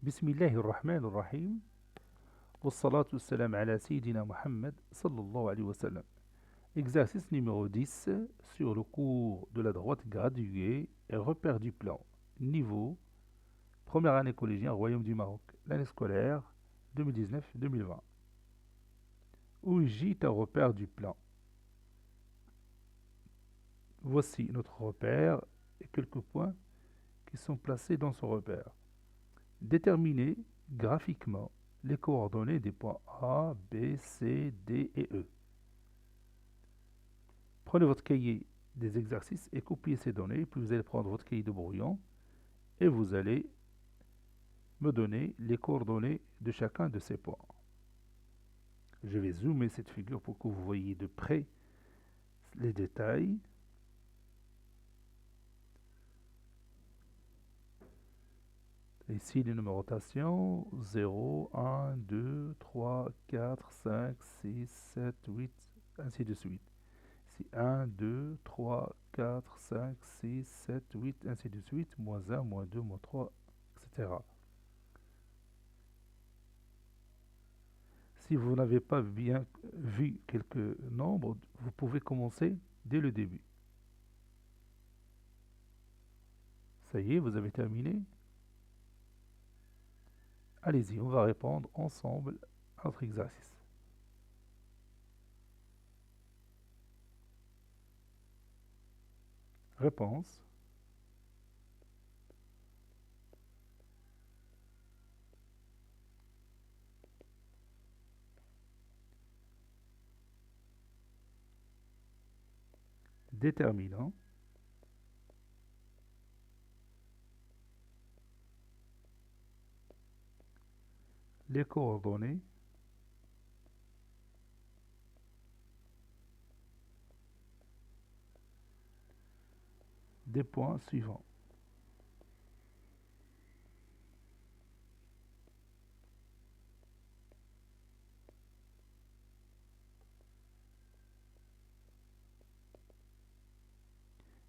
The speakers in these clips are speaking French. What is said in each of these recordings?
بسم الله الرحمن الرحيم والصلاة والسلام على سيدنا Mohammed sallallahu alayhi wa sallam. Exercice numéro 10 sur le cours de la droite graduée et repère du plan. Niveau première année collégienne Royaume du Maroc. L'année scolaire 2019-2020. Où gît un repère du plan? Voici notre repère et quelques points qui sont placés dans ce repère. Déterminez graphiquement les coordonnées des points A, B, C, D et E. Prenez votre cahier des exercices et copiez ces données, puis vous allez prendre votre cahier de brouillon et vous allez me donner les coordonnées de chacun de ces points. Je vais zoomer cette figure pour que vous voyez de près les détails. Ici, les numérotations 0, 1, 2, 3, 4, 5, 6, 7, 8, ainsi de suite. Ici, 1, 2, 3, 4, 5, 6, 7, 8, ainsi de suite, moins 1, moins 2, moins 3, etc. Si vous n'avez pas bien vu quelques nombres, vous pouvez commencer dès le début. Ça y est, vous avez terminé? Allez-y, on va répondre ensemble à notre exercice. Réponse. Déterminant. Les coordonnées. Des points suivants.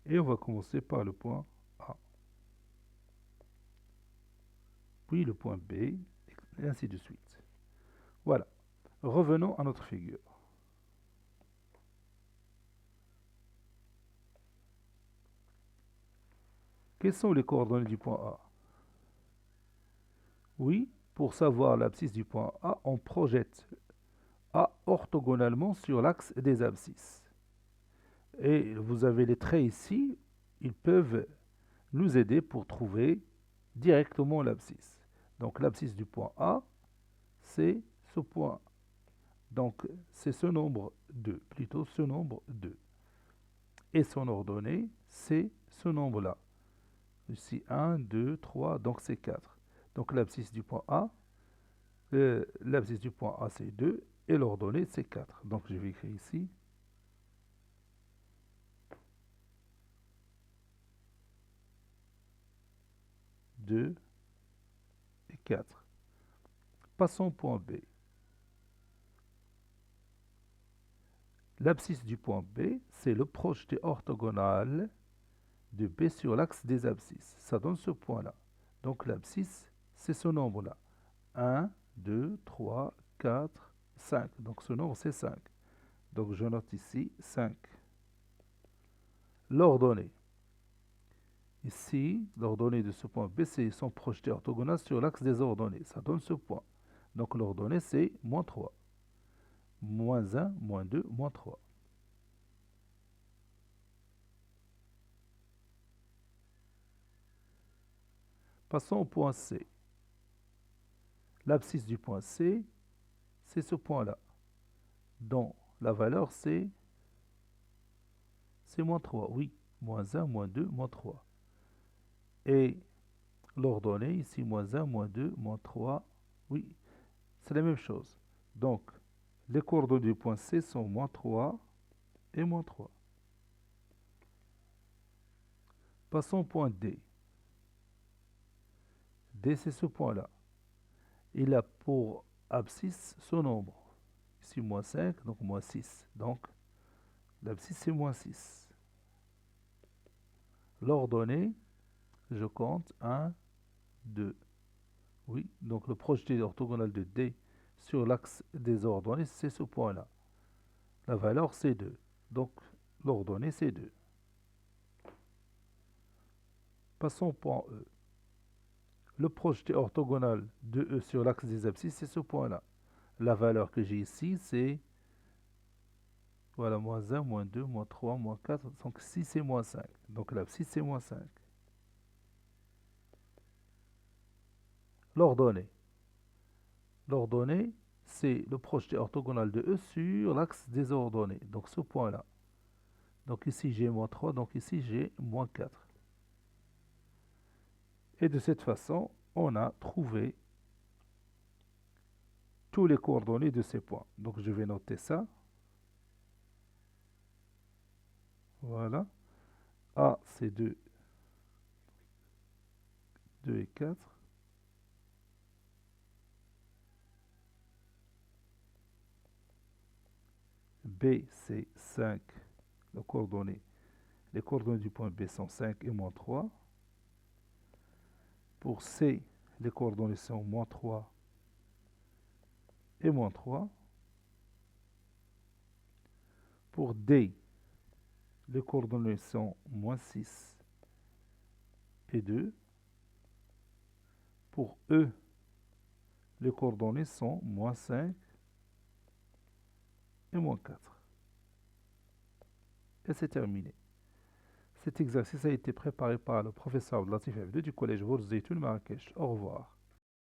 Et on va commencer par le point A. Puis le point B, et ainsi de suite. Voilà. Revenons à notre figure. Quelles sont les coordonnées du point A? Oui, pour savoir l'abscisse du point A, on projette A orthogonalement sur l'axe des abscisses. Et vous avez les traits ici, ils peuvent nous aider pour trouver directement l'abscisse. Donc l'abscisse du point A, c'est ce point. Donc c'est ce nombre 2, plutôt ce nombre 2. Et son ordonnée, c'est ce nombre-là. Ici 1, 2, 3, donc c'est 4. Donc l'abscisse du point A, c'est 2 et l'ordonnée c'est 4. Donc je vais écrire ici 2 et 4. Passons au point B. L'abscisse du point B, c'est le projeté orthogonal de B sur l'axe des abscisses. Ça donne ce point-là. Donc l'abscisse, c'est ce nombre-là. 1, 2, 3, 4, 5. Donc ce nombre, c'est 5. Donc je note ici 5. L'ordonnée. Ici, l'ordonnée de ce point B, c'est son projeté orthogonal sur l'axe des ordonnées. Ça donne ce point. Donc l'ordonnée, c'est moins 3. Moins 1, moins 2, moins 3. Passons au point C. L'abscisse du point C, c'est ce point-là, dont la valeur c'est moins 3. Oui, moins 1, moins 2, moins 3. Et l'ordonnée, ici, moins 1, moins 2, moins 3. Oui, c'est la même chose. Donc, les coordonnées du point C sont moins 3 et moins 3. Passons au point D. D, c'est ce point-là. Il a pour abscisse ce nombre. Ici, moins 5, donc moins 6. Donc, l'abscisse, c'est moins 6. L'ordonnée, je compte 1, 2, Oui, donc le projeté orthogonal de D sur l'axe des ordonnées, c'est ce point-là. La valeur, c'est 2. Donc, l'ordonnée, c'est 2. Passons au point E. Le projeté orthogonal de E sur l'axe des abscisses, c'est ce point-là. La valeur que j'ai ici, c'est voilà, moins 1, moins 2, moins 3, moins 4, donc 6 et moins 5. Donc l'abscisse, c'est moins 5. L'ordonnée. L'ordonnée, c'est le projeté orthogonal de E sur l'axe des ordonnées. Donc ce point-là. Donc ici, j'ai moins 3, donc ici, j'ai moins 4. Et de cette façon, on a trouvé tous les coordonnées de ces points. Donc je vais noter ça. Voilà. A, c'est 2, 2 et 4. B, c'est 5. Les coordonnées du point B sont 5 et moins 3. Pour C, les coordonnées sont moins 3 et moins 3. Pour D, les coordonnées sont moins 6 et 2. Pour E, les coordonnées sont moins 5 et moins 4. Et c'est terminé. Cet exercice a été préparé par le professeur Abdelatif F2 du collège Bourz Zeytoun Marrakech. Au revoir.